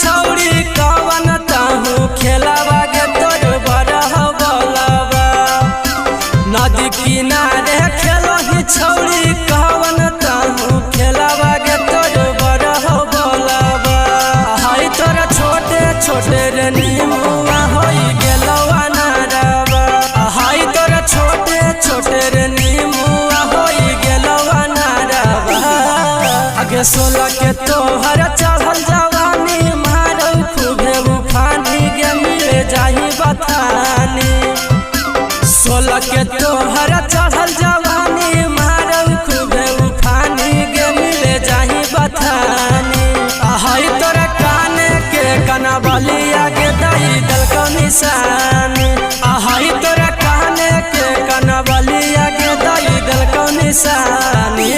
छौड़ी कवन ताहू खेलावा गे तोर बरह बोलावा नदी किनारे खेलही छौड़ी कवन ताहू खेलावा गे तोर बरह बोलावा हाय तोरा छोटे छोटे रे नीमुआ होई गेलवा नारावा हाय तोरा छोटे छोटे रे नीमुआ होई गेलवा नारावा आगे 16 के तोहर चढ़ल जवानी मारो खूबे उफानी गे मिले जाही बथानी 16 के तोहर चढ़ल जवानी मारो खूबे उफानी गे मिले जाही बथानी हाय तोरा काने के कनबलिया गे दई दलको निशानी हाय तोरा काने के कनबलिया गे दई दलको निशानी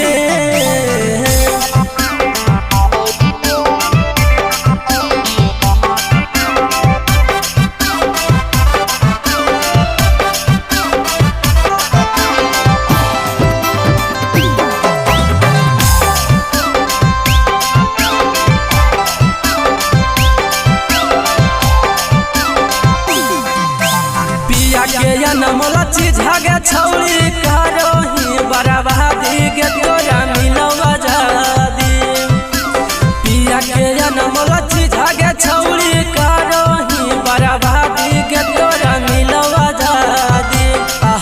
नमला चीज गे छौड़ी करो ही बराबादी गे तोरा मिलवा जादी पिया के नमला चीज गे छौड़ी करो ही बराबादी गे तोरा मिलवा जादी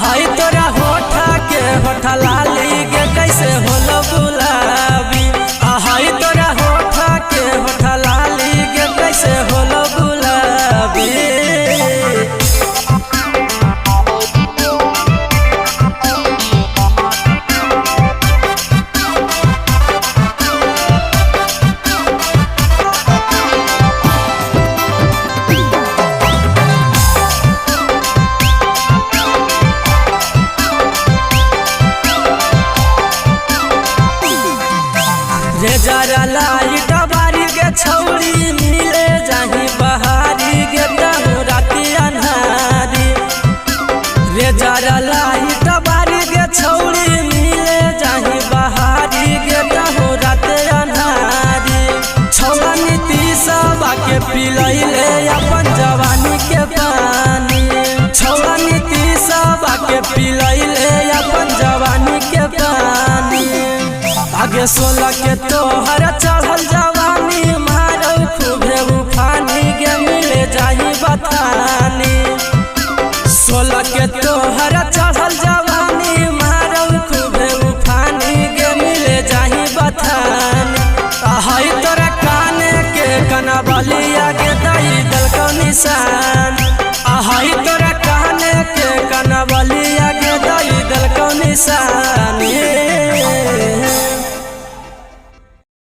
हाय तोरा होठा के होठा लाली गे कैसे होलो गुलाबी हाय तोरा होठा के होठा लाली गे कैसे होलो गुलाबी जरा लाइट बारी गे छौड़ी मिले जाही बहारी गे तहु राती अन्हारी रे जरा लाइट बारी गे छौड़ी मिले जाही बहारी गे तहु राती अन्हारी छौड़ा नीति सब के पिलैले अपन जवानी के पानी छौड़ा नीति सब के पिलैले अपन जवानी के पानी आगे 16 के तोहर चढ़ल जवानी मारो खूबे उफानी गे मिले जाही बथानी 16 के तोहर चढ़ल जवानी मारो खूबे उफानी गे मिले जाही बथानी हाय तोरा काने के कनबलिया गे दई दलको निशान हाय तोरा काने के कनबलिया गे दई दलको निशान।